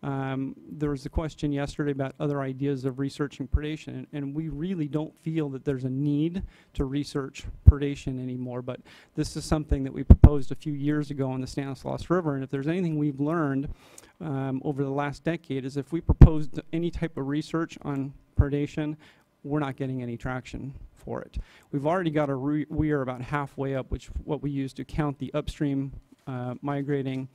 There was a question yesterday about other ideas of researching predation, and we really don't feel that there's a need to research predation anymore, but this is something that we proposed a few years ago on the Stanislaus River, and if there's anything we've learned over the last decade is if we proposed any type of research on predation, we're not getting any traction for it. We've already got a weir about halfway up, which what we use to count the upstream migrating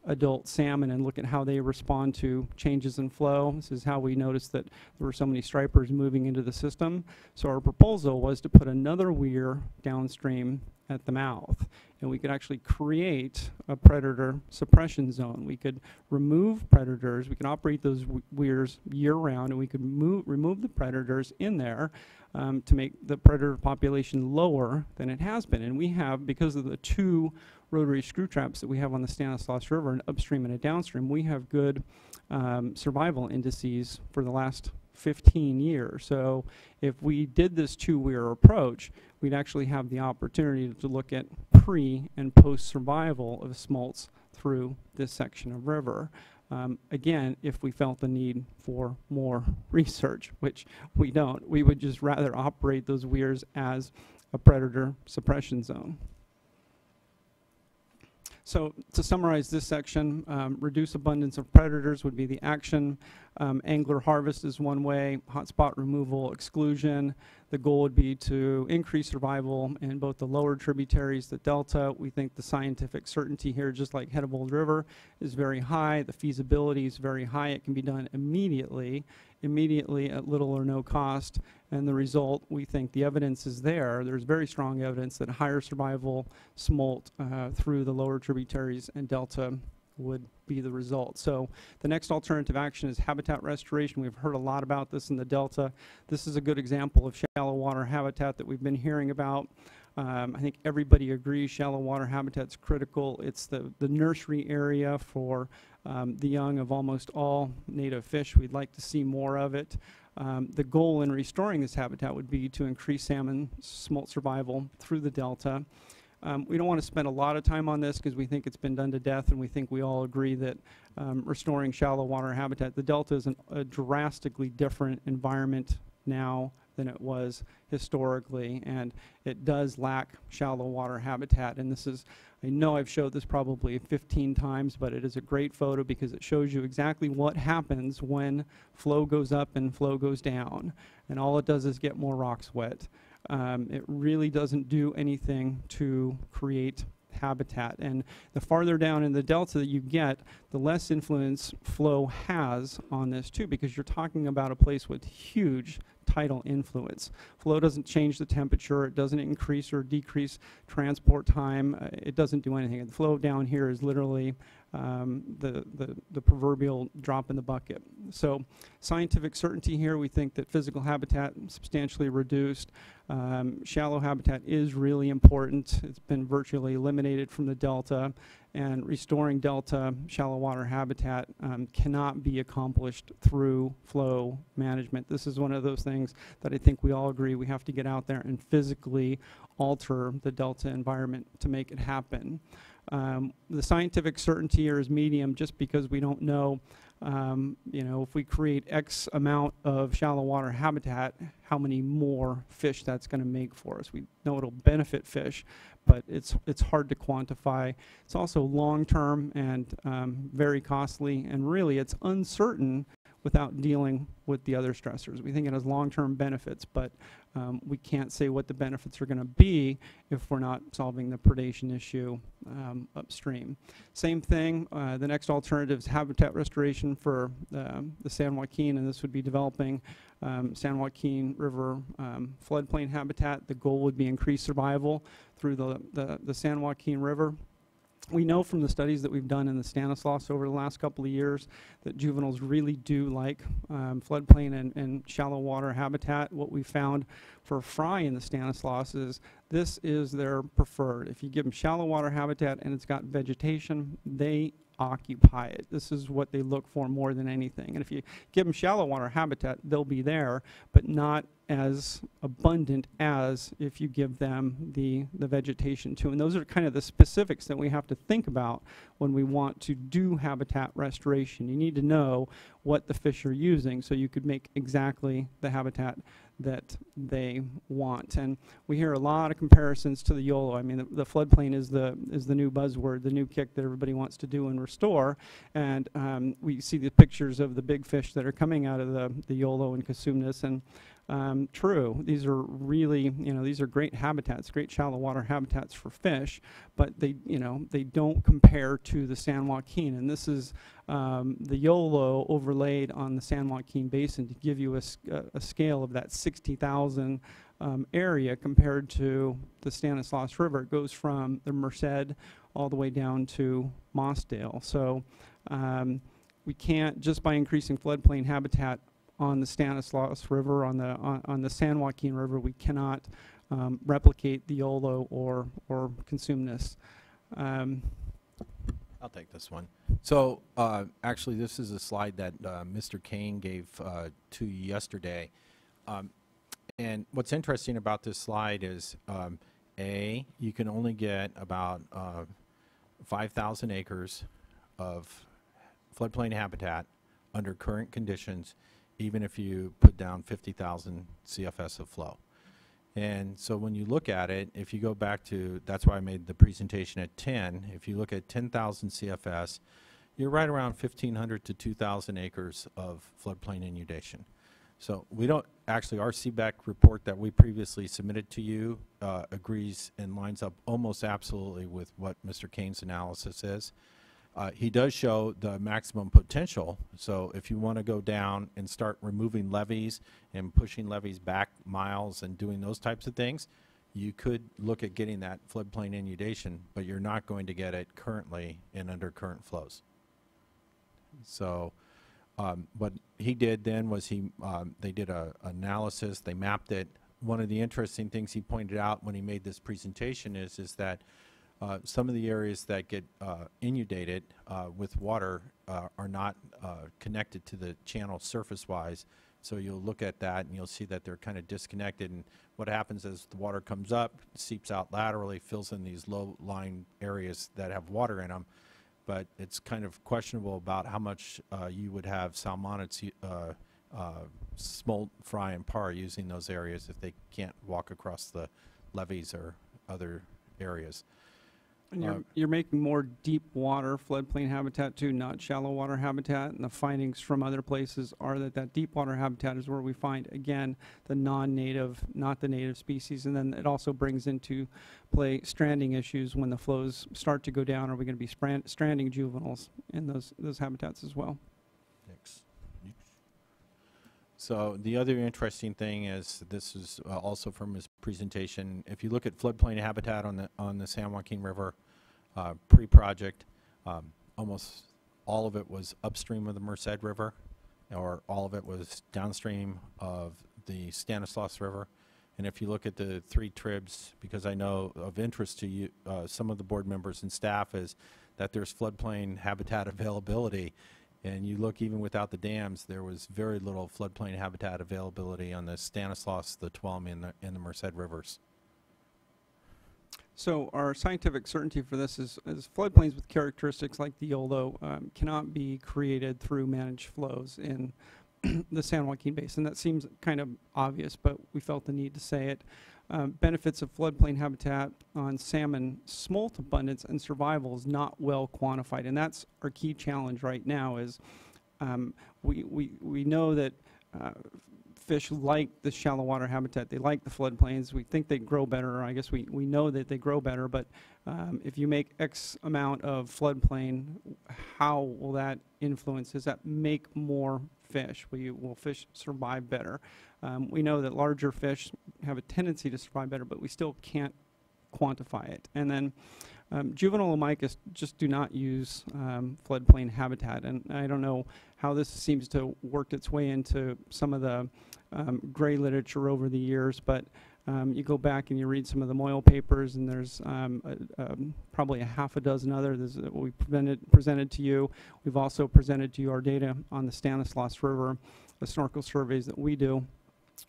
adult salmon and look at how they respond to changes in flow. This is how we noticed that there were so many stripers moving into the system. So our proposal was to put another weir downstream at the mouth, and we could actually create a predator suppression zone. We could remove predators, we could operate those weirs year-round, and we could remove the predators in there to make the predator population lower than it has been. And we have, because of the two rotary screw traps that we have on the Stanislaus River, an upstream and a downstream, we have good survival indices for the last 15 years. So if we did this two-weir approach, we'd actually have the opportunity to look at pre and post survival of smolts through this section of river. Again, if we felt the need for more research, which we don't, we would just rather operate those weirs as a predator suppression zone. So to summarize this section, reduce abundance of predators would be the action. Angler harvest is one way, hotspot removal, exclusion. The goal would be to increase survival in both the lower tributaries, the delta. We think the scientific certainty here, just like head of Old River, is very high. The feasibility is very high. It can be done immediately at little or no cost. And the result, we think the evidence is there. There's very strong evidence that higher survival smolt through the lower tributaries and delta would be the result. So the next alternative action is habitat restoration. We've heard a lot about this in the delta. This is a good example of shallow water habitat that we've been hearing about. I think everybody agrees shallow water habitat's critical. It's the nursery area for the young of almost all native fish. We'd like to see more of it. The goal in restoring this habitat would be to increase salmon smolt survival through the delta. We don't want to spend a lot of time on this because we think it's been done to death, and we think we all agree that restoring shallow water habitat, the delta is a drastically different environment now than it was historically, and it does lack shallow water habitat. And this is, I know I've showed this probably 15 times, but it is a great photo because it shows you exactly what happens when flow goes up and flow goes down, and all it does is get more rocks wet. It really doesn't do anything to create habitat, and the farther down in the delta that you get, the less influence flow has on this too, because you're talking about a place with huge tidal influence. Flow doesn't change the temperature, it doesn't increase or decrease transport time, it doesn't do anything. And the flow down here is literally the proverbial drop in the bucket. So scientific certainty here, we think that physical habitat substantially reduced. Shallow habitat is really important. It's been virtually eliminated from the delta, and restoring delta shallow water habitat cannot be accomplished through flow management. This is one of those things that I think we all agree we have to get out there and physically alter the delta environment to make it happen. The scientific certainty here is medium, just because we don't know, you know, if we create X amount of shallow water habitat, how many more fish that's going to make for us. We know it'll benefit fish, but it's hard to quantify. It's also long-term and very costly, and really it's uncertain without dealing with the other stressors. We think it has long-term benefits, but we can't say what the benefits are going to be if we're not solving the predation issue upstream. Same thing, the next alternative is habitat restoration for the San Joaquin, and this would be developing San Joaquin River floodplain habitat. The goal would be increased survival through the San Joaquin River. We know from the studies that we've done in the Stanislaus over the last couple of years that juveniles really do like floodplain and shallow water habitat. What we found for fry in the Stanislaus is this is their preferred. If you give them shallow water habitat and it's got vegetation, they occupy it. This is what they look for more than anything. And if you give them shallow water habitat, they'll be there, but not as abundant as if you give them the vegetation too. And those are kind of the specifics that we have to think about when we want to do habitat restoration. You need to know what the fish are using so you could make exactly the habitat that they want. And we hear a lot of comparisons to the YOLO. I mean, the floodplain is the new buzzword, the new kick that everybody wants to do and restore. And we see the pictures of the big fish that are coming out of the YOLO and Casumnas. And true, these are really, these are great habitats, great shallow water habitats for fish, but they don't compare to the San Joaquin. And this is the YOLO overlaid on the San Joaquin Basin to give you a scale of that 60,000 area compared to the Stanislaus River. It goes from the Merced all the way down to Mossdale. So we can't, just by increasing floodplain habitat on the Stanislaus River, on the San Joaquin River, we cannot replicate the YOLO or Consumnes. I'll take this one. So actually, this is a slide that Mr. Kane gave to you yesterday. And what's interesting about this slide is, you can only get about 5,000 acres of floodplain habitat under current conditions, even if you put down 50,000 CFS of flow. And so when you look at it, if you go back to, that's why I made the presentation at 10, if you look at 10,000 CFS, you're right around 1,500 to 2,000 acres of floodplain inundation. So we don't, actually our CBEC report that we previously submitted to you agrees and lines up almost absolutely with what Mr. Kane's analysis is. He does show the maximum potential, so if you want to go down and start removing levees and pushing levees back miles and doing those types of things, you could look at getting that floodplain inundation, but you're not going to get it currently in under current flows. So what he did then was they did an analysis, they mapped it. One of the interesting things he pointed out when he made this presentation is that some of the areas that get inundated with water are not connected to the channel surface-wise. So you'll look at that and you'll see that they're kind of disconnected. And what happens is the water comes up, seeps out laterally, fills in these low-lying areas that have water in them. But it's kind of questionable about how much you would have salmonids, smolt, fry, and par using those areas if they can't walk across the levees or other areas. And you're making more deep water floodplain habitat too, not shallow water habitat. And the findings from other places are that deep water habitat is where we find, again, the non-native, not the native species. And then it also brings into play stranding issues when the flows start to go down. Are we going to be stranding juveniles in those habitats as well? Thanks. So the other interesting thing is, this is also from his presentation. If you look at floodplain habitat on the San Joaquin River pre-project, almost all of it was upstream of the Merced River, or all of it was downstream of the Stanislaus River. And if you look at the three tribs, because I know of interest to you, some of the board members and staff, is that there's floodplain habitat availability. And you look, even without the dams, there was very little floodplain habitat availability on the Stanislaus, the Tuolumne, and the Merced Rivers. So our scientific certainty for this is floodplains with characteristics like the YOLO cannot be created through managed flows in the San Joaquin Basin. That seems kind of obvious, but we felt the need to say it. Benefits of floodplain habitat on salmon smolt abundance and survival is not well quantified, and that's our key challenge right now. Is we know that fish like the shallow water habitat, they like the floodplains. We think they grow better, or I guess we know that they grow better, but if you make X amount of floodplain, how will that influence? Does that make more fish? Will fish survive better? We know that larger fish have a tendency to survive better, but we still can't quantify it. And then juvenile Amicus just do not use floodplain habitat, and I don't know how this seems to work its way into some of the gray literature over the years, but You go back and you read some of the Moyle papers, and there's probably a half a dozen others that we presented to you. We've also presented to you our data on the Stanislaus River, the snorkel surveys that we do.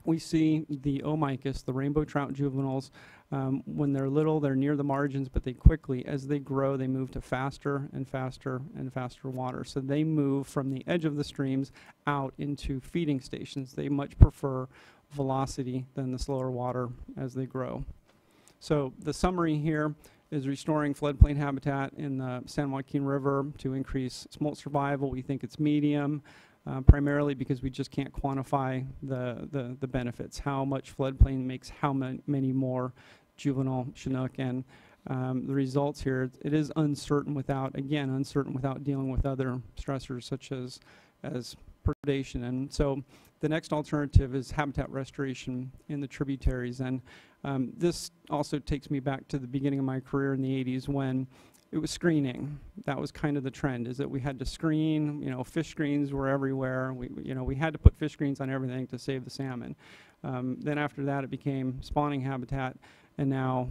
We see the omicus, the rainbow trout juveniles, when they're little, they're near the margins, but they quickly, as they grow, they move to faster and faster and faster water. So they move from the edge of the streams out into feeding stations. They much prefer velocity than the slower water as they grow. So the summary here is restoring floodplain habitat in the San Joaquin River to increase smolt survival. We think it's medium. Primarily because we just can't quantify the benefits, how much floodplain makes how many more juvenile Chinook, and the results here, it is uncertain without dealing with other stressors such as predation. And so the next alternative is habitat restoration in the tributaries, and this also takes me back to the beginning of my career in the 80s when it was screening. That was kind of the trend, is that we had to screen, fish screens were everywhere. We had to put fish screens on everything to save the salmon. Then after that, it became spawning habitat, and now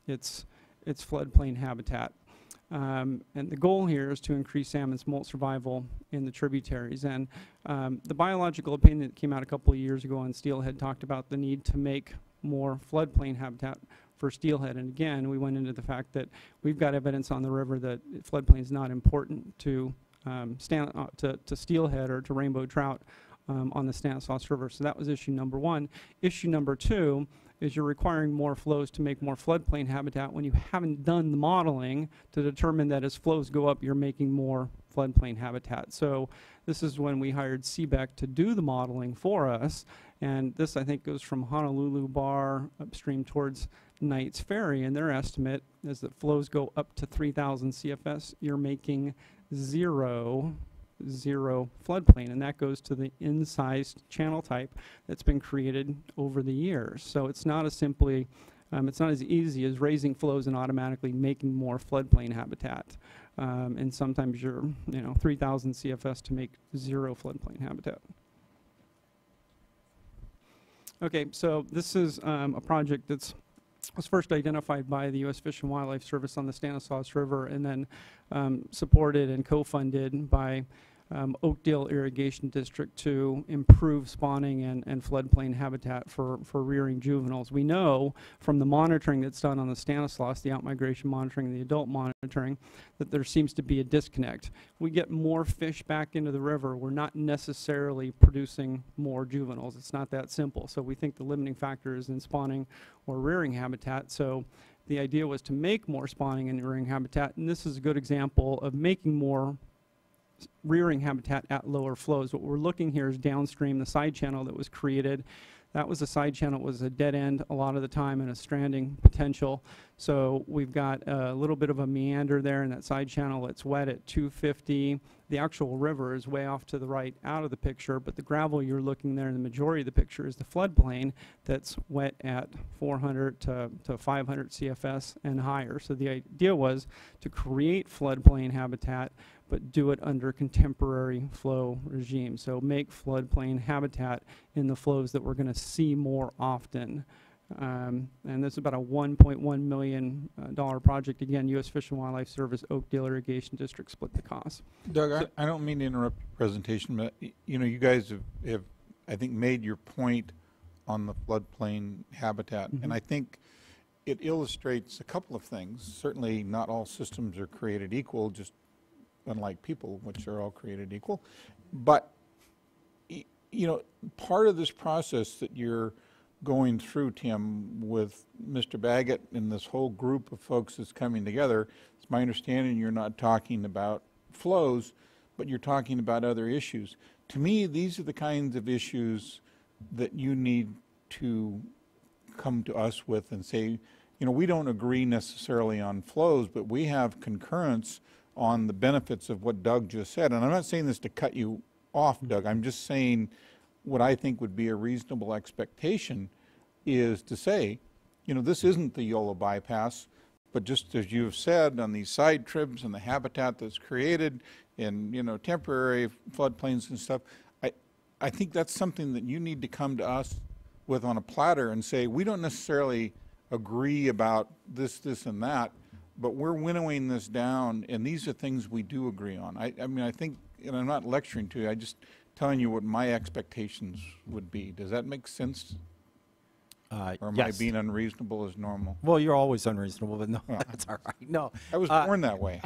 it's floodplain habitat. And the goal here is to increase salmon smolt survival in the tributaries. And the biological opinion that came out a couple of years ago on steelhead talked about the need to make more floodplain habitat for steelhead. And again, we went into the fact that we've got evidence on the river that floodplain is not important to steelhead or to rainbow trout on the Stanislaus River. So that was issue number one. Issue number two is you're requiring more flows to make more floodplain habitat when you haven't done the modeling to determine that as flows go up, you're making more floodplain habitat. So this is when we hired CBEC to do the modeling for us. And this, I think, goes from Honolulu Bar upstream towards Knight's Ferry. And their estimate is that flows go up to 3,000 CFS, you're making zero floodplain, and that goes to the incised channel type that's been created over the years. So it's not as simply, it's not as easy as raising flows and automatically making more floodplain habitat. And sometimes you're, 3,000 CFS to make zero floodplain habitat. Okay, so this is a project that was first identified by the U.S. Fish and Wildlife Service on the Stanislaus River, and then supported and co-funded by Oakdale Irrigation District to improve spawning and floodplain habitat for rearing juveniles. We know from the monitoring that's done on the Stanislaus, the outmigration monitoring and the adult monitoring, that there seems to be a disconnect. We get more fish back into the river. We're not necessarily producing more juveniles. It's not that simple. So we think the limiting factor is in spawning or rearing habitat. So the idea was to make more spawning and rearing habitat, and this is a good example of making more rearing habitat at lower flows. What we're looking here is downstream, the side channel that was created. That was a side channel, it was a dead end a lot of the time and a stranding potential. So we've got a little bit of a meander there in that side channel. It's wet at 250. The actual river is way off to the right out of the picture, but the gravel you're looking there in the majority of the picture is the floodplain that's wet at 400 to 500 CFS and higher. So the idea was to create floodplain habitat, but do it under contemporary flow regime. So make floodplain habitat in the flows that we're going to see more often. And this is about a $1.1 million project. Again, U.S. Fish and Wildlife Service, Oakdale Irrigation District split the cost. Doug, So I don't mean to interrupt your presentation, but you guys have, I think, made your point on the floodplain habitat, and I think it illustrates a couple of things. Certainly, not all systems are created equal, just unlike people, which are all created equal. But part of this process that you're going through, Tim, with Mr. Baggett and this whole group of folks that's coming together, it's my understanding you're not talking about flows, but you're talking about other issues. To me, these are the kinds of issues that you need to come to us with and say, we don't agree necessarily on flows, but we have concurrence on the benefits of what Doug just said. And I'm not saying this to cut you off, Doug. I'm just saying what I think would be a reasonable expectation is to say, this isn't the YOLO bypass, but just as you've said, on these side tribs and the habitat that's created in, temporary floodplains and stuff, I think that's something that you need to come to us with on a platter and say, we don't necessarily agree about this, this, and that, but we're winnowing this down, and these are things we do agree on. I mean, I think, and I'm not lecturing to you, I just telling you what my expectations would be. Does that make sense? Or am I Yes. being unreasonable as normal? Well, you're always unreasonable, but no, that's all right. No, I was born that way.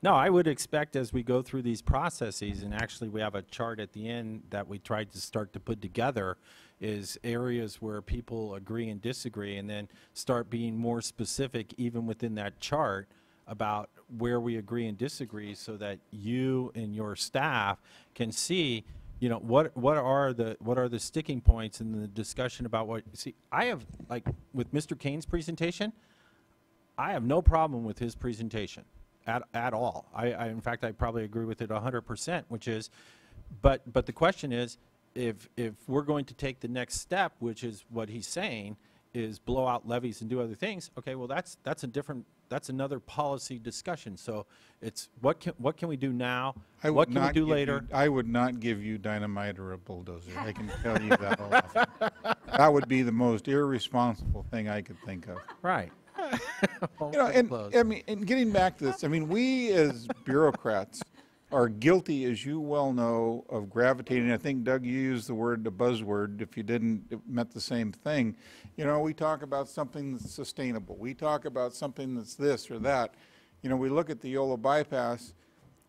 no, I would expect as we go through these processes, and actually we have a chart at the end that we tried to start to put together, is areas where people agree and disagree, and then start being more specific even within that chart about where we agree and disagree, so that you and your staff can see, you know, what are the sticking points in the discussion about what. See, I have, like with Mr. Kane's presentation, I have no problem with his presentation at all. In fact, I probably agree with it 100%, which is, but the question is, if we're going to take the next step, which is what he's saying, is blow out levees and do other things, okay, well, that's another policy discussion. So it's what can we do now? What can we do later? I would not give you dynamite or a bulldozer. I can tell you that all. That would be the most irresponsible thing I could think of. Right. You know, and I mean, and getting back to this, I mean, we as bureaucrats are guilty, as you well know, of gravitating. I think, Doug, you used the word, the buzzword. If you didn't, it meant the same thing. You know, we talk about something that's sustainable. We talk about something that's this or that. You know, we look at the Yola bypass,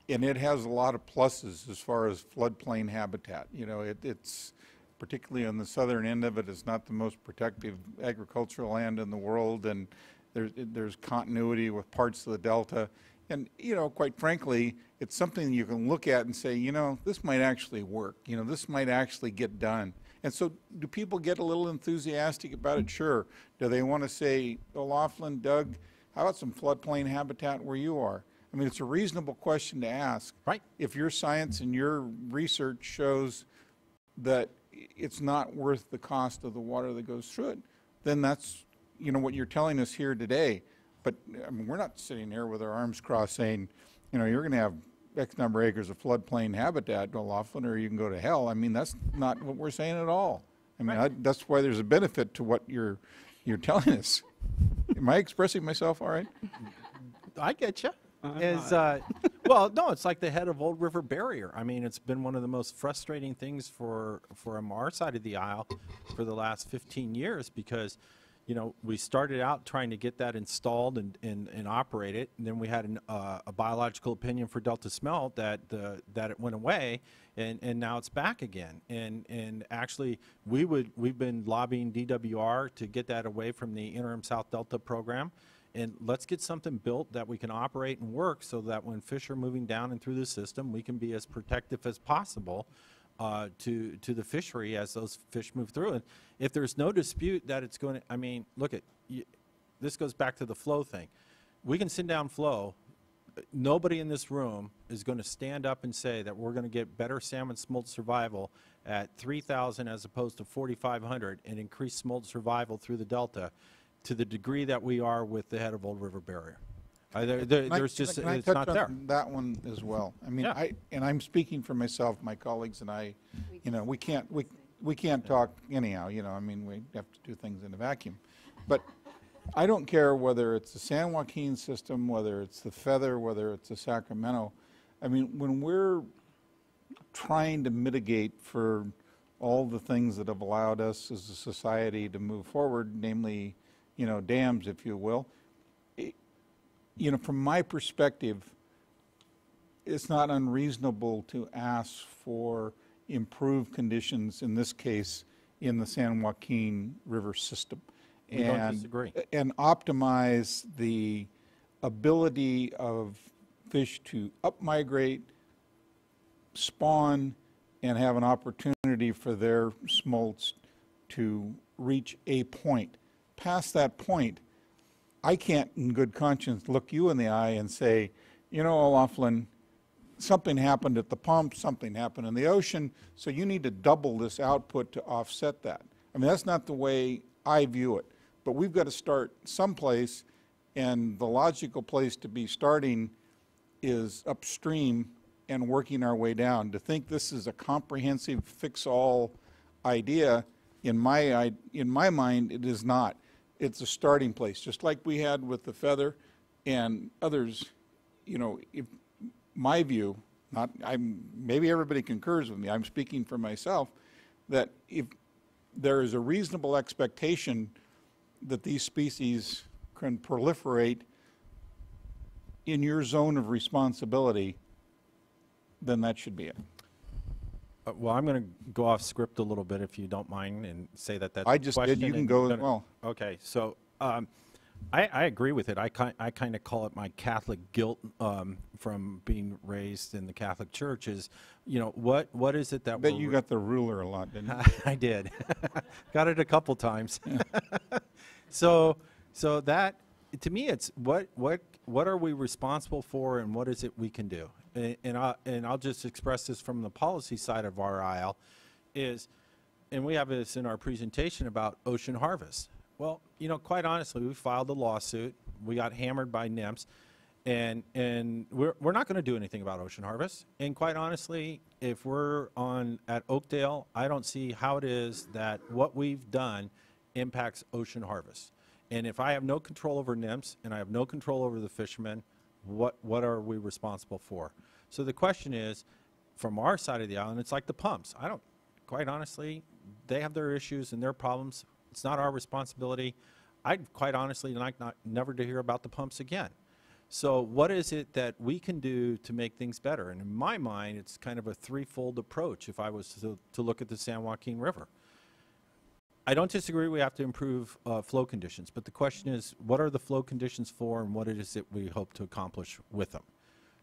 and it has a lot of pluses as far as floodplain habitat. You know, it's particularly on the southern end of it, it's not the most protective agricultural land in the world, and there's continuity with parts of the delta. And, you know, quite frankly, it's something you can look at and say, you know, this might actually work. You know, this might actually get done. And so do people get a little enthusiastic about it? Sure. Do they want to say, oh, Laughlin, Doug, how about some floodplain habitat where you are? I mean, it's a reasonable question to ask. Right. If your science and your research shows that it's not worth the cost of the water that goes through it, then that's, you know, what you're telling us here today. But I mean, we're not sitting here with our arms crossed saying, you know, you're going to have X number of acres of floodplain habitat, to Laughlin, or you can go to hell. I mean, that's not what we're saying at all. I mean, that's why there's a benefit to what you're telling us. Am I expressing myself all right? I get you. Well, no, it's like the head of Old River Barrier. I mean, it's been one of the most frustrating things for our side of the aisle for the last 15 years because, you know, we started out trying to get that installed and operate it, and then we had a biological opinion for Delta Smelt that it went away, and now it's back again. And actually, we've been lobbying DWR to get that away from the interim South Delta program, and let's get something built that we can operate and work so that when fish are moving down and through the system, we can be as protective as possible to the fishery as those fish move through. And if there's no dispute that it's going to, I mean, look at, this goes back to the flow thing. We can send down flow. Nobody in this room is going to stand up and say that we're going to get better salmon smolt survival at 3,000 as opposed to 4,500 and increase smolt survival through the Delta to the degree that we are with the head of Old River Barrier. There's just, it's not there. That one as well. I mean, Yeah. and I'm speaking for myself, my colleagues and I, you know, we can't talk anyhow, you know, I mean, we have to do things in a vacuum. But I don't care whether it's the San Joaquin system, whether it's the Feather, whether it's the Sacramento. I mean, when we're trying to mitigate for all the things that have allowed us as a society to move forward, namely, you know, dams, if you will, you know, from my perspective, it's not unreasonable to ask for improved conditions, in this case, in the San Joaquin River system. We don't disagree. And optimize the ability of fish to up-migrate, spawn, and have an opportunity for their smolts to reach a point. Past that point, I can't in good conscience look you in the eye and say, you know, Laughlin, something happened at the pump, something happened in the ocean, so you need to double this output to offset that. I mean, that's not the way I view it. But we've got to start someplace, and the logical place to be starting is upstream and working our way down. To think this is a comprehensive fix-all idea, In my mind, it is not. It's a starting place, just like we had with the feather and others. You know, if my view, maybe everybody concurs with me, I'm speaking for myself, that if there is a reasonable expectation that these species can proliferate in your zone of responsibility, then that should be it. Well, I'm going to go off script a little bit if you don't mind and say that that's I just did, you can go as well. Okay, so I agree with it. I kind of call it my Catholic guilt from being raised in the Catholic Church is, you know, what is it that I bet you got the ruler a lot, didn't you? I did. Got it a couple times. So that, to me, it's what are we responsible for and what is it we can do? And I'll just express this from the policy side of our aisle is, and we have this in our presentation about ocean harvest. Well, you know, quite honestly, we filed a lawsuit. We got hammered by NIMS, and we're not going to do anything about ocean harvest. And quite honestly, if we're at Oakdale, I don't see how it is that what we've done impacts ocean harvest. And if I have no control over NIMS and I have no control over the fishermen, what are we responsible for? So the question is, from our side of the aisle, and it's like the pumps. Quite honestly, they have their issues and their problems. It's not our responsibility. I'd quite honestly like never to hear about the pumps again. So what is it that we can do to make things better? And in my mind, it's kind of a threefold approach if I was to look at the San Joaquin River. I don't disagree we have to improve flow conditions, but the question is, what are the flow conditions for and what it is that we hope to accomplish with them?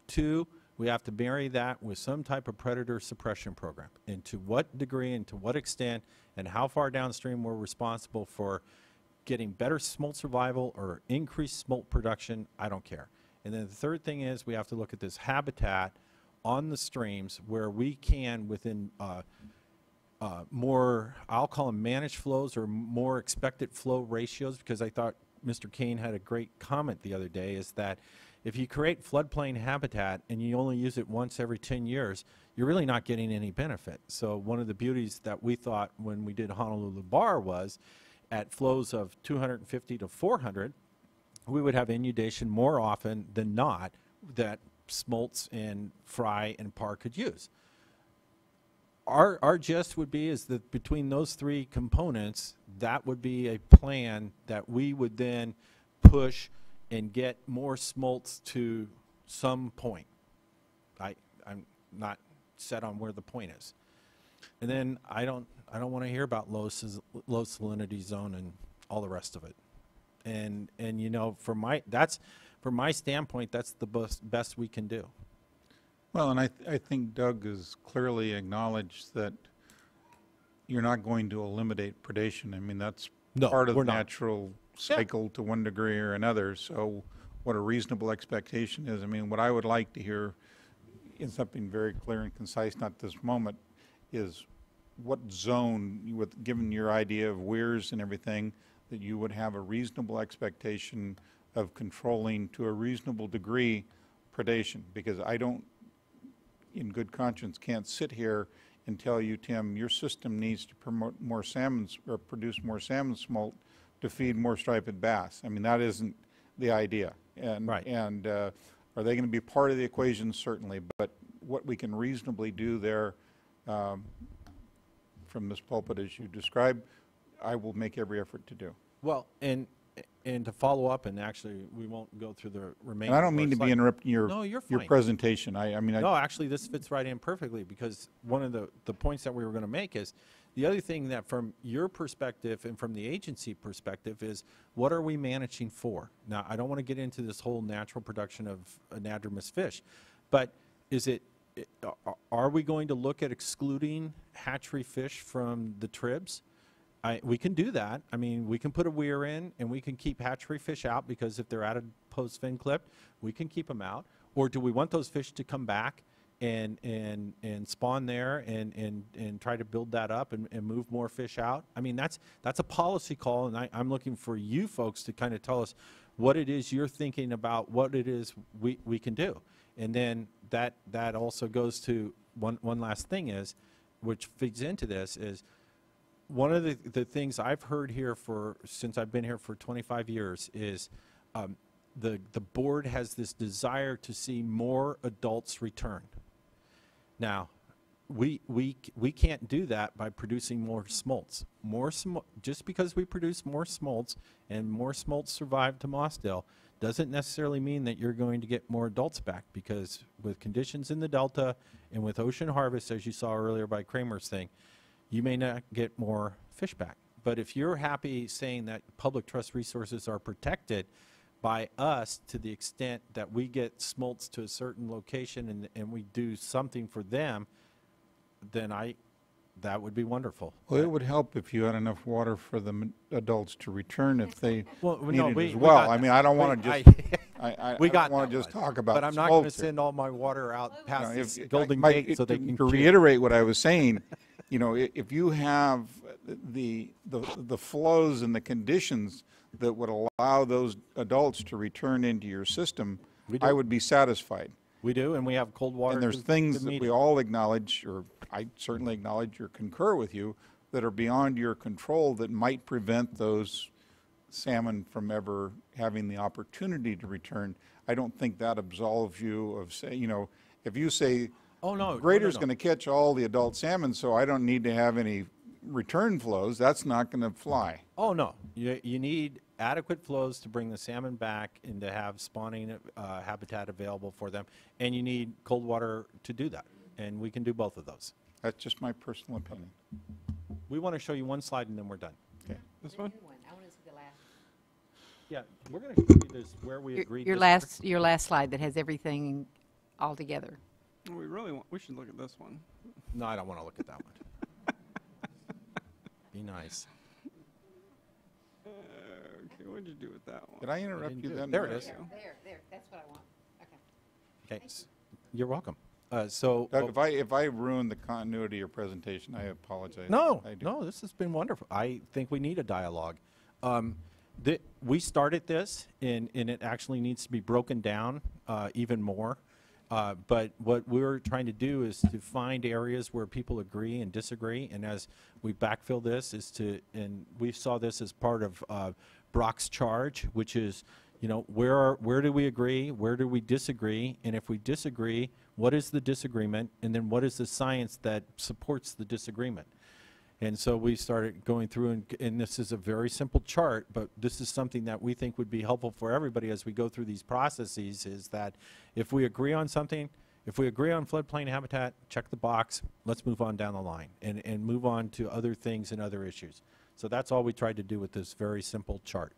2, we have to marry that with some type of predator suppression program. And to what degree and to what extent and how far downstream we're responsible for getting better smolt survival or increased smolt production, I don't care. And then the third thing is we have to look at this habitat on the streams where we can, within more, I'll call them managed flows or more expected flow ratios, because I thought Mr. Kane had a great comment the other day, is that if you create floodplain habitat and you only use it once every 10 years, you're really not getting any benefit. So one of the beauties that we thought when we did Honolulu Bar was at flows of 250 to 400, we would have inundation more often than not that smolts and fry and par could use. Our gist would be is that between those 3 components, that would be a plan that we would then push and get more smolts to some point. I'm not set on where the point is. And then I don't want to hear about low salinity zone and all the rest of it. And you know, from my standpoint, that's the best we can do. Well, and I think Doug has clearly acknowledged that you're not going to eliminate predation. I mean, that's part of the natural cycle to one degree or another. So what a reasonable expectation is. I mean, what I would like to hear in something very clear and concise, not this moment, is what zone, given your idea of weirs and everything, that you would have a reasonable expectation of controlling to a reasonable degree predation. Because I don't, in good conscience, can't sit here and tell you, Tim, your system needs to promote more salmon or produce more salmon smolt to feed more striped bass. I mean, that isn't the idea. And, right. And are they going to be part of the equation? Certainly. But what we can reasonably do there from this pulpit, as you described, I will make every effort to do. Well, and to follow up, and actually we won't go through the remaining. And I don't mean to be interrupting your presentation. No, actually this fits right in perfectly, because one of the points that we were going to make is the other thing that from your perspective and from the agency perspective is, what are we managing for? Now, I don't want to get into this whole natural production of anadromous fish, but are we going to look at excluding hatchery fish from the tribs? We can do that. I mean, we can put a weir in and we can keep hatchery fish out, because if they're at a post-fin clip, we can keep them out. Or do we want those fish to come back and spawn there and try to build that up and move more fish out? I mean, that's a policy call, and I'm looking for you folks to kind of tell us what it is you're thinking about, what it is we can do. And then that also goes to one last thing is, which feeds into this, is one of the things I've heard here since I've been here for 25 years is the board has this desire to see more adults return. Now, we can't do that by producing more smolts. Just because we produce more smolts and more smolts survive to Mossdale doesn't necessarily mean that you're going to get more adults back, because with conditions in the Delta and with ocean harvest, as you saw earlier by Kramer's thing, you may not get more fish back. But if you're happy saying that public trust resources are protected by us to the extent that we get smolts to a certain location and we do something for them, then that would be wonderful. Well, it would help if you had enough water for the adults to return if they needed as we well. got I that. mean, I don't want to just, I We don't got want that to just one. talk about But I'm not going to smolts here. send all my water out past this If- Golden Mike, Gate so they can to cheer. reiterate what I was saying, you know, if you have the flows and the conditions that would allow those adults to return into your system, We do. I would be satisfied. We do, and we have cold water. And there's to things that meet we it. all acknowledge, or I certainly acknowledge or concur with you, that are beyond your control that might prevent those salmon from ever having the opportunity to return. I don't think that absolves you of say, you know, if you say, Oh, no. Grader's going to catch all the adult salmon, so I don't need to have any return flows, that's not going to fly. Oh, no. You need adequate flows to bring the salmon back and to have spawning habitat available for them. And you need cold water to do that. And we can do both of those. That's just my personal opinion. We want to show you one slide and then we're done. Okay. This one? I want to see the last. Yeah, we're going to show you this where we agreed. Your last slide that has everything all together. We should look at this one. No, I don't want to look at that one. Be nice. Okay, what'd you do with that one? Did I interrupt didn't you do it. then? There it is. There, that's what I want. Okay. Okay, you're welcome. So, Doug, if I ruined the continuity of your presentation, I apologize. no, I do. no, this has been wonderful. I think we need a dialogue. We started this, and it actually needs to be broken down even more. But what we're trying to do is to find areas where people agree and disagree, and as we backfill this and we saw this as part of Brock's charge, which is, you know, where do we agree, where do we disagree, and if we disagree, what is the disagreement, and then what is the science that supports the disagreement? And so we started going through, and this is a very simple chart, but this is something that we think would be helpful for everybody as we go through these processes, is that if we agree on something, if we agree on floodplain habitat, check the box, let's move on down the line and move on to other things and other issues. So that's all we tried to do with this very simple chart.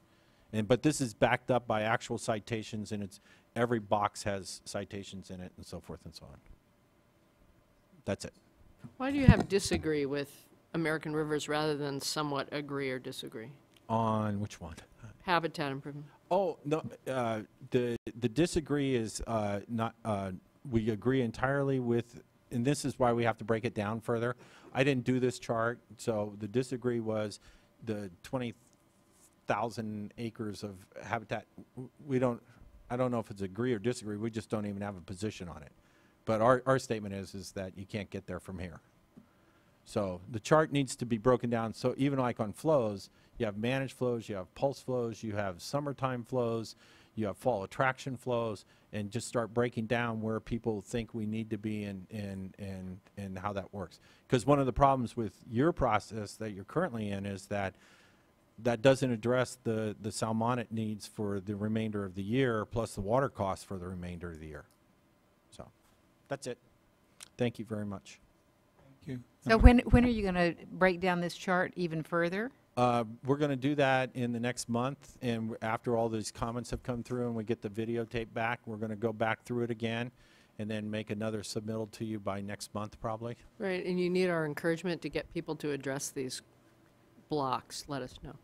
But this is backed up by actual citations, and every box has citations in it and so forth and so on. That's it. Why do you have disagree with American Rivers rather than somewhat agree or disagree? On which one? Habitat improvement. Oh, no, the disagree is not, we agree entirely with, and this is why we have to break it down further. I didn't do this chart, so the disagree was the 20,000 acres of habitat. I don't know if it's agree or disagree, we just don't even have a position on it. But our statement is that you can't get there from here. So the chart needs to be broken down. So even like on flows, you have managed flows, you have pulse flows, you have summertime flows, you have fall attraction flows, and just start breaking down where people think we need to be and how that works. Because one of the problems with your process that you're currently in is that doesn't address the salmonic needs for the remainder of the year, plus the water costs for the remainder of the year. So that's it. Thank you very much. Thank you. So when are you going to break down this chart even further? We're going to do that in the next month, and after all these comments have come through and we get the videotape back, we're going to go back through it again and then make another submittal to you by next month probably. Right, and you need our encouragement to get people to address these blocks. Let us know.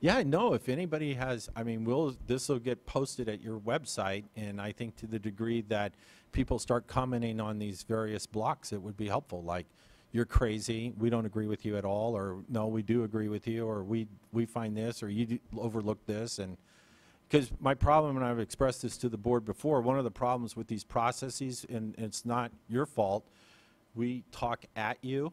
Yeah, no, if anybody has, I mean, this will get posted at your website, and I think to the degree that people start commenting on these various blocks, it would be helpful, like, you're crazy, we don't agree with you at all, or no, we do agree with you, or we find this, or you overlooked this. And because my problem, and I've expressed this to the board before, one of the problems with these processes, and it's not your fault, we talk at you,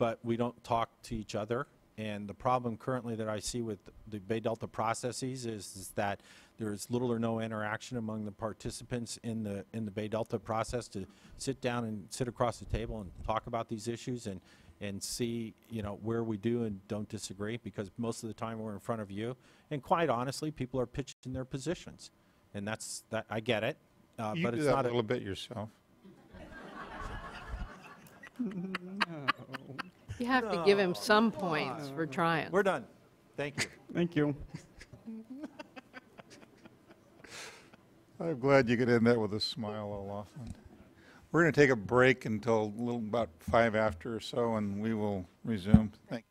but we don't talk to each other. And the problem currently that I see with the Bay Delta processes is that there's little or no interaction among the participants in the Bay Delta process to sit down and sit across the table and talk about these issues and see, you know, where we do and don't disagree, because most of the time we're in front of you. And quite honestly, people are pitching their positions. And that's, that, I get it, You but do it's that not a little bit yourself. You have to give him some points for trying. We're done. Thank you. Thank you. I'm glad you could end that with a smile, O'Loughlin. We're going to take a break until a little about 5 after or so, and we will resume. Thank you.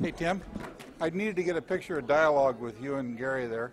Hey, Tim, I needed to get a picture of dialogue with you and Gary there.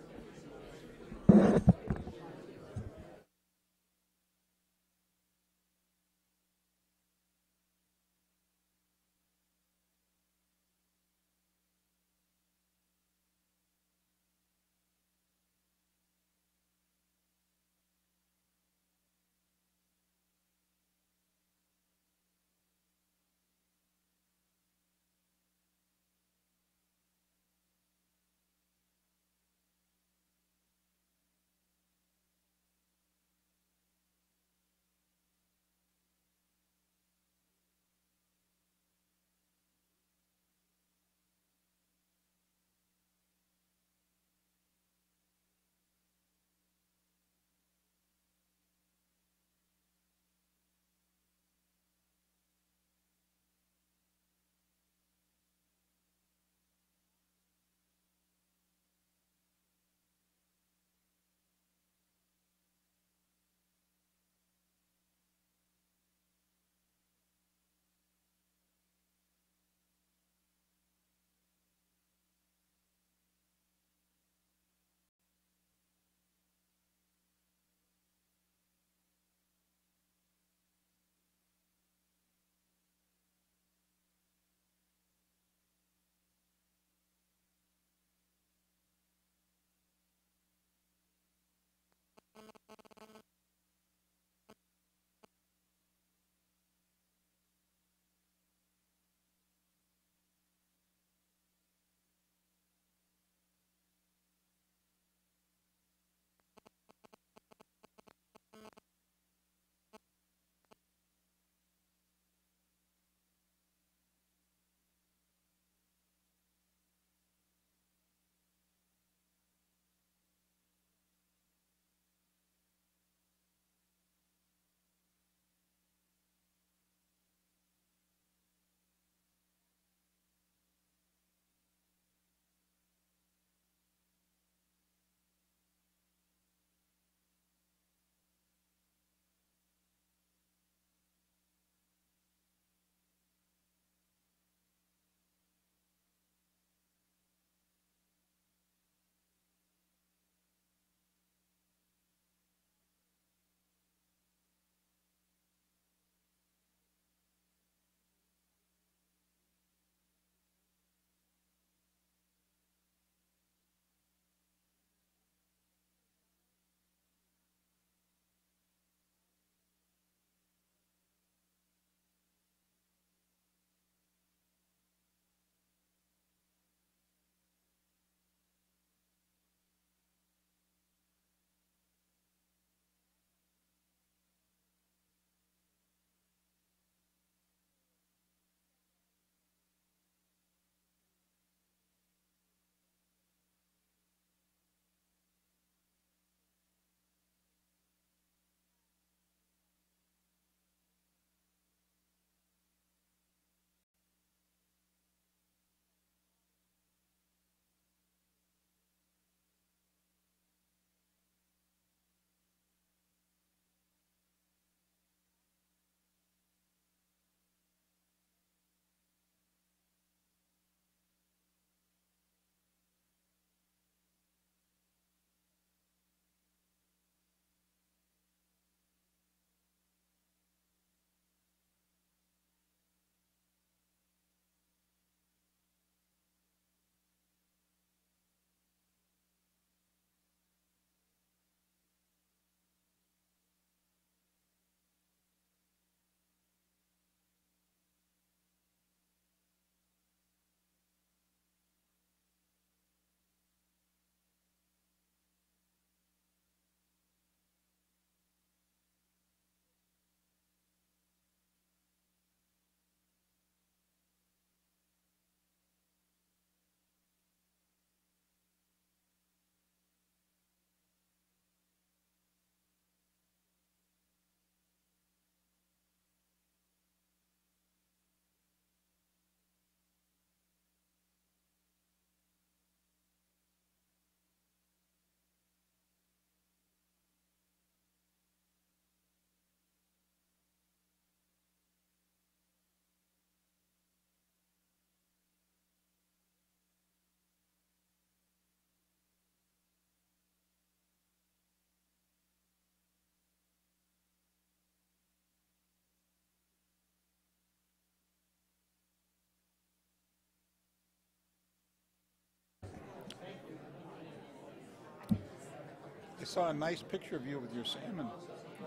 saw a nice picture of you with your salmon.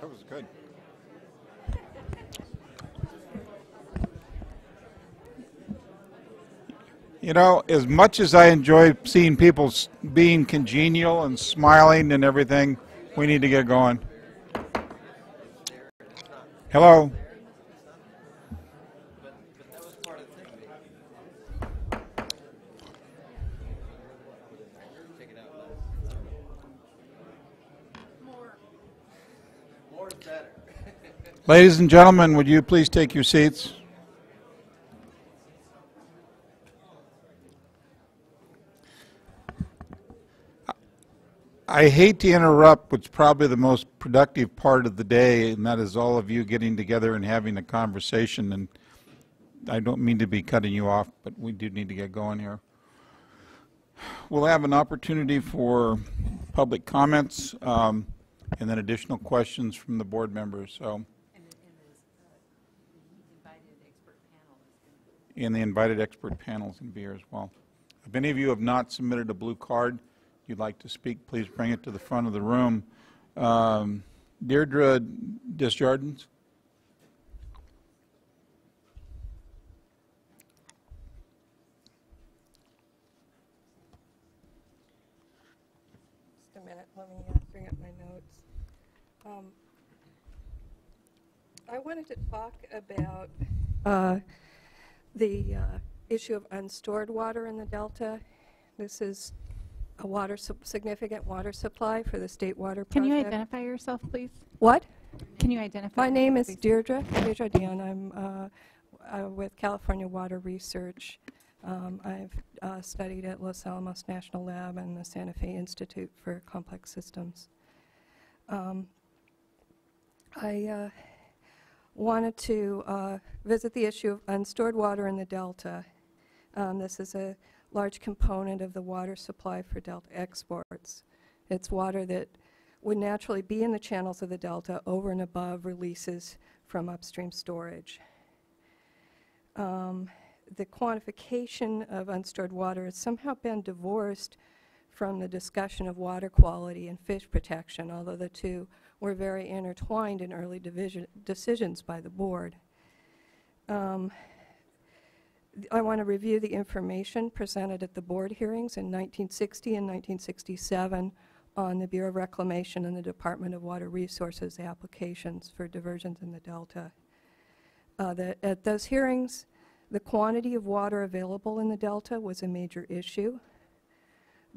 That was good. You know, as much as I enjoy seeing people being congenial and smiling and everything, we need to get going. Hello. Ladies and gentlemen, would you please take your seats? I hate to interrupt what's probably the most productive part of the day, and that is all of you getting together and having a conversation. And I don't mean to be cutting you off, but we do need to get going here. We'll have an opportunity for public comments and then additional questions from the board members. So, and the invited expert panel is going to be here as well. If any of you have not submitted a blue card, you'd like to speak, please bring it to the front of the room. Deirdre Desjardins. Just a minute, let me bring up my notes. I wanted to talk about the issue of unstored water in the Delta. This is a significant water supply for the state water project. Can you identify yourself, please? What? Can you identify My name is please? Deirdre Desjardins. I'm with California Water Research. I've studied at Los Alamos National Lab and the Santa Fe Institute for Complex Systems. I wanted to visit the issue of unstored water in the Delta. This is a large component of the water supply for Delta exports. It's water that would naturally be in the channels of the Delta over and above releases from upstream storage. The quantification of unstored water has somehow been divorced from the discussion of water quality and fish protection, although the two were very intertwined in early decisions by the board. I want to review the information presented at the board hearings in 1960 and 1967 on the Bureau of Reclamation and the Department of Water Resources applications for diversions in the Delta. At those hearings, the quantity of water available in the Delta was a major issue.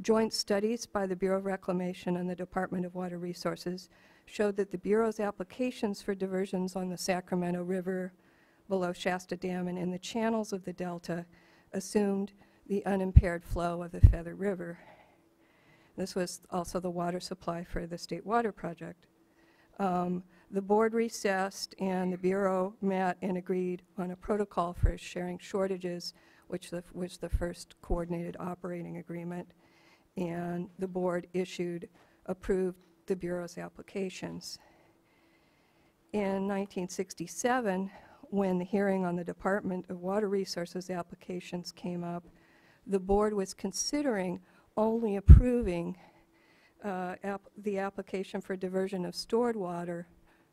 Joint studies by the Bureau of Reclamation and the Department of Water Resources showed that the Bureau's applications for diversions on the Sacramento River, below Shasta Dam, and in the channels of the Delta assumed the unimpaired flow of the Feather River. This was also the water supply for the State Water Project. The board recessed and the Bureau met and agreed on a protocol for sharing shortages, which was the first coordinated operating agreement, and the board approved the Bureau's applications. In 1967, when the hearing on the Department of Water Resources applications came up, the board was considering only approving the application for diversion of stored water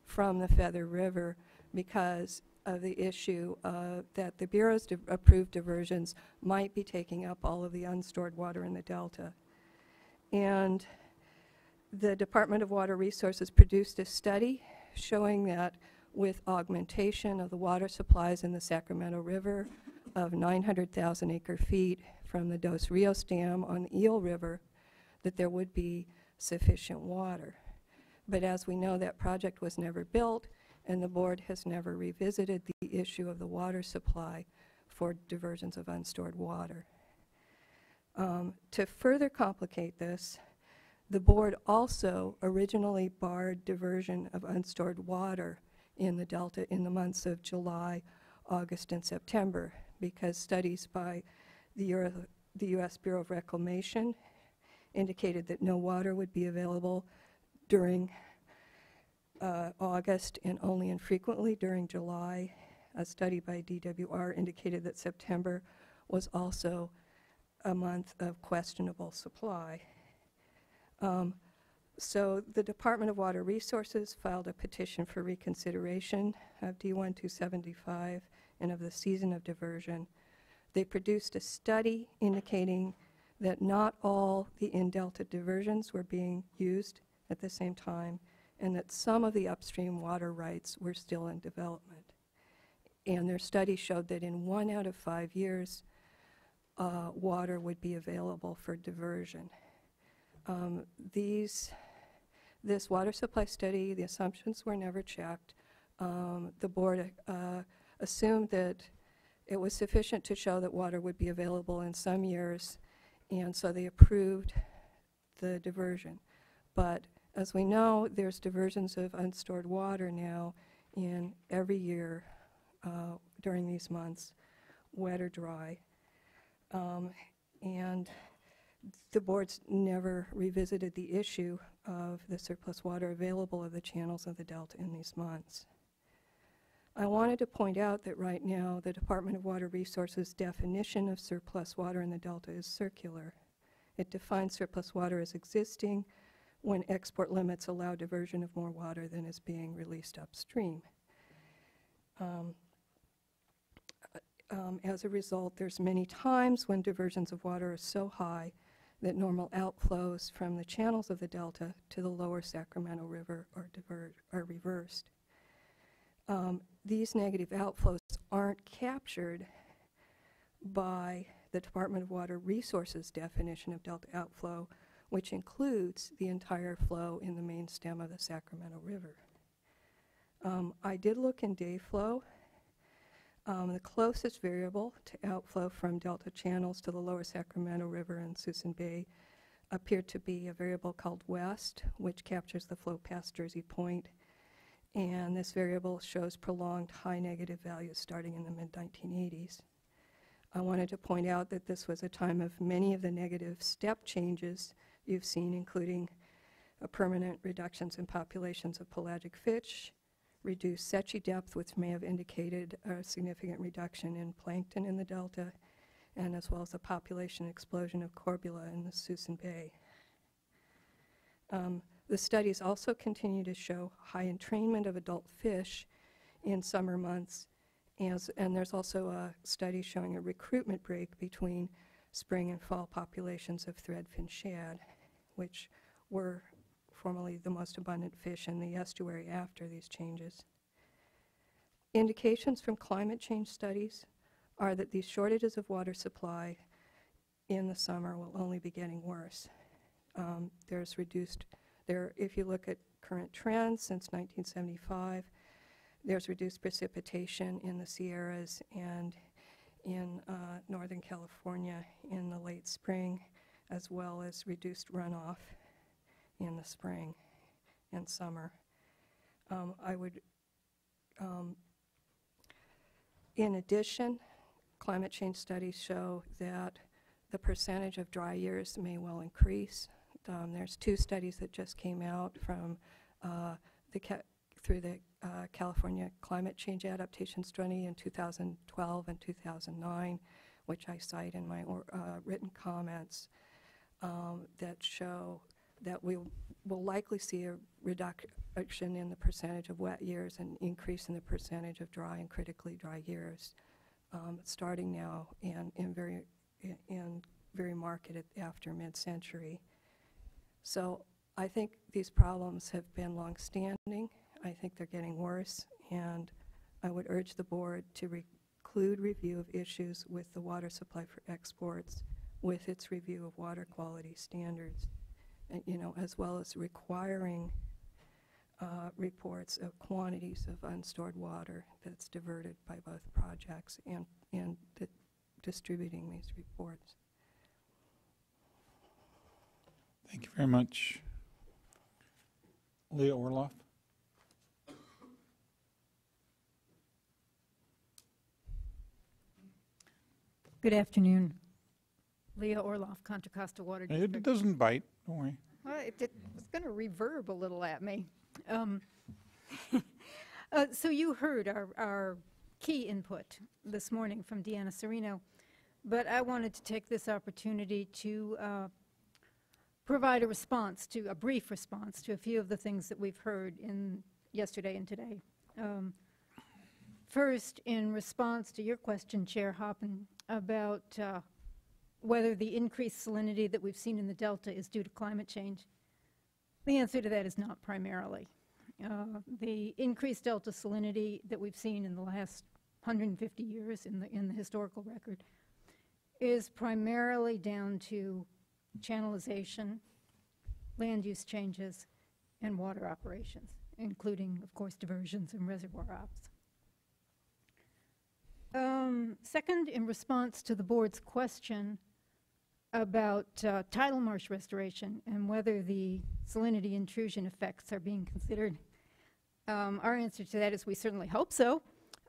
from the Feather River because of the issue that the Bureau's approved diversions might be taking up all of the unstored water in the Delta. And the Department of Water Resources produced a study showing that with augmentation of the water supplies in the Sacramento River of 900,000 acre-feet from the Dos Rios Dam on the Eel River, that there would be sufficient water. But as we know, that project was never built, and the board has never revisited the issue of the water supply for diversions of unstored water. To further complicate this, the board also originally barred diversion of unstored water in the Delta in the months of July, August, and September because studies by the U.S. Bureau of Reclamation indicated that no water would be available during August and only infrequently during July. A study by DWR indicated that September was also a month of questionable supply. So the Department of Water Resources filed a petition for reconsideration of D1-275 and of the season of diversion. They produced a study indicating that not all the in-delta diversions were being used at the same time, and that some of the upstream water rights were still in development. And their study showed that in 1 out of 5 years, water would be available for diversion. This water supply study, the assumptions were never checked. The board assumed that it was sufficient to show that water would be available in some years, and so they approved the diversion. But as we know, there's diversions of unstored water now in every year during these months, wet or dry. And the board's never revisited the issue of the surplus water available of the channels of the Delta in these months. I wanted to point out that right now the Department of Water Resources definition of surplus water in the Delta is circular. It defines surplus water as existing when export limits allow diversion of more water than is being released upstream. As a result, there's many times when diversions of water are so high that normal outflows from the channels of the Delta to the lower Sacramento River are reversed. These negative outflows aren't captured by the Department of Water Resources definition of Delta outflow, which includes the entire flow in the main stem of the Sacramento River. I did look in day flow. The closest variable to outflow from Delta channels to the lower Sacramento River and Suisun Bay appeared to be a variable called West, which captures the flow past Jersey Point. And this variable shows prolonged high negative values starting in the mid-1980s. I wanted to point out that this was a time of many of the negative step changes you've seen, including permanent reductions in populations of pelagic fish, reduced Secchi depth, which may have indicated a significant reduction in plankton in the Delta, and as well as a population explosion of corbula in the Suisun Bay. The studies also continue to show high entrainment of adult fish in summer months, and there's also a study showing a recruitment break between spring and fall populations of threadfin shad, which were formerly the most abundant fish in the estuary after these changes. Indications from climate change studies are that these shortages of water supply in the summer will only be getting worse. If you look at current trends since 1975, there's reduced precipitation in the Sierras and in Northern California in the late spring, as well as reduced runoff in the spring and summer. In addition, climate change studies show that the percentage of dry years may well increase. There's 2 studies that just came out from through the California Climate Change Adaptation Study in 2012 and 2009, which I cite in my written comments, that show that we will likely see a reduction in the percentage of wet years and increase in the percentage of dry and critically dry years, starting now and very marked after mid-century. So I think these problems have been long-standing. I think they're getting worse, and I would urge the board to include review of issues with the water supply for exports with its review of water quality standards, and, as well as requiring reports of quantities of unstored water that's diverted by both projects and distributing these reports. Thank you very much. Leah Orloff. Good afternoon. Leah Orloff, Contra Costa Water District. It doesn't bite, don't worry. Well, it's going to reverb a little at me. So you heard our key input this morning from Deanna Serino, but I wanted to take this opportunity to provide a brief response to a few of the things that we've heard in yesterday and today. First, in response to your question, Chair Hoppen, about whether the increased salinity that we've seen in the Delta is due to climate change, the answer to that is not primarily. The increased Delta salinity that we've seen in the last 150 years in the historical record is primarily down to channelization, land use changes, and water operations, including, of course, diversions and reservoir ops. Second, in response to the board's question about tidal marsh restoration and whether the salinity intrusion effects are being considered, our answer to that is we certainly hope so.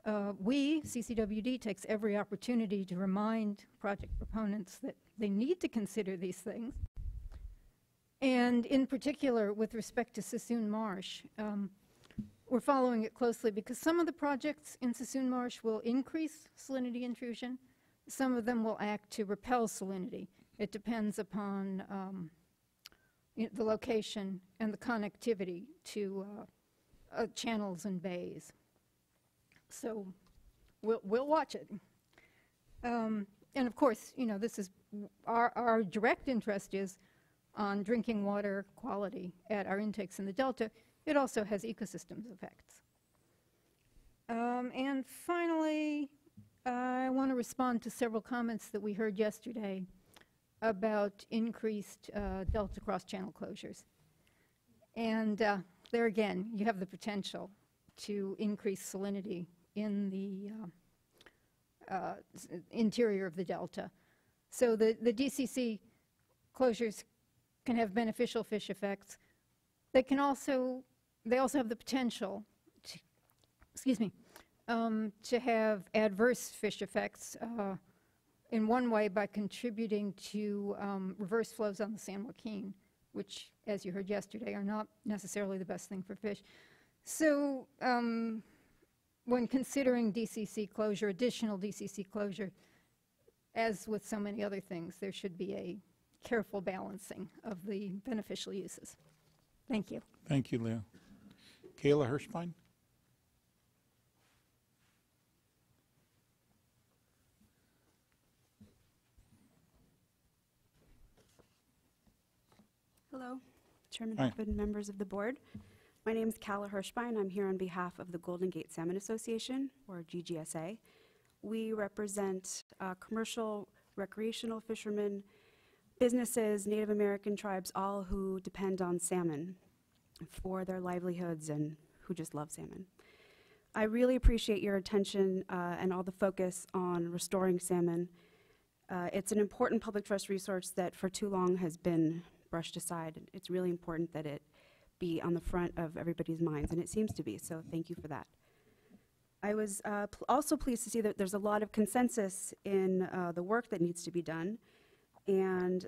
CCWD takes every opportunity to remind project proponents that they need to consider these things. And in particular, with respect to Sassoon Marsh, we're following it closely because some of the projects in Sassoon Marsh will increase salinity intrusion. Some of them will act to repel salinity. It depends upon the location and the connectivity to channels and bays. So we'll watch it. And of course, you know, this is our direct interest is on drinking water quality at our intakes in the Delta. It also has ecosystems effects. And finally, I want to respond to several comments that we heard yesterday about increased Delta cross-channel closures. And there again, you have the potential to increase salinity in the interior of the Delta. So the DCC closures can have beneficial fish effects. They also have the potential to have adverse fish effects in one way by contributing to reverse flows on the San Joaquin, which, as you heard yesterday, are not necessarily the best thing for fish. So when considering DCC closure, additional DCC closure, as with so many other things, there should be a careful balancing of the beneficial uses. Thank you. Thank you, Leah. Kayla Hirschbein? Hello, Chairman Hi. Hoppen, members of the board. My name is Kala Hirschbein. I'm here on behalf of the Golden Gate Salmon Association, or GGSA. We represent commercial, recreational fishermen, businesses, Native American tribes, all who depend on salmon for their livelihoods and who just love salmon. I really appreciate your attention and all the focus on restoring salmon. It's an important public trust resource that for too long has been brushed aside. It's really important that it be on the front of everybody's minds, and it seems to be, so thank you for that. I was also pleased to see that there's a lot of consensus in the work that needs to be done. And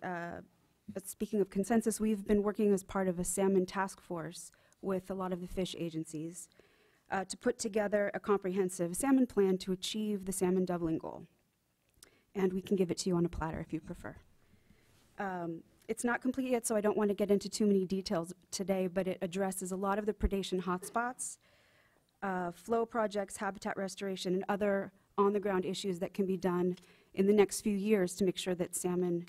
but speaking of consensus, we've been working as part of a salmon task force with a lot of the fish agencies to put together a comprehensive salmon plan to achieve the salmon doubling goal. And we can give it to you on a platter if you prefer. It's not complete yet, so I don't want to get into too many details today, but it addresses a lot of the predation hotspots, flow projects, habitat restoration, and other on-the-ground issues that can be done in the next few years to make sure that salmon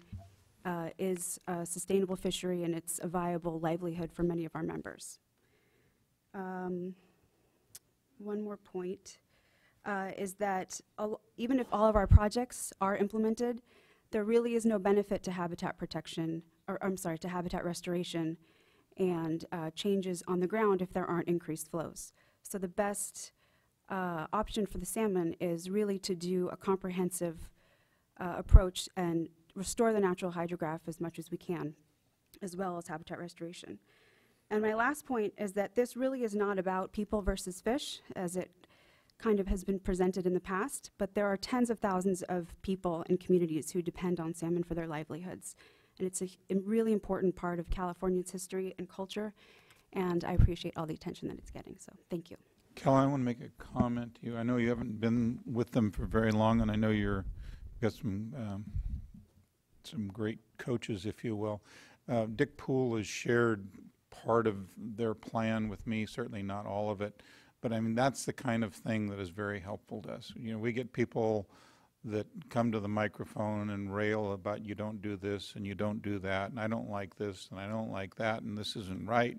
is a sustainable fishery and it's a viable livelihood for many of our members. One more point is that even if all of our projects are implemented, there really is no benefit to habitat protection, or I'm sorry, to habitat restoration and changes on the ground if there aren't increased flows. So the best option for the salmon is really to do a comprehensive approach and restore the natural hydrograph as much as we can, as well as habitat restoration. And my last point is that this really is not about people versus fish, as it kind of has been presented in the past, but there are tens of thousands of people and communities who depend on salmon for their livelihoods. And it's a really important part of California's history and culture, and I appreciate all the attention that it's getting, so thank you. Kelly, I want to make a comment to you. I know you haven't been with them for very long, and I know you've got some great coaches, if you will. Dick Poole has shared part of their plan with me, certainly not all of it. But I mean, that's the kind of thing that is very helpful to us. You know, we get people that come to the microphone and rail about you don't do this and you don't do that and I don't like this and I don't like that and this isn't right.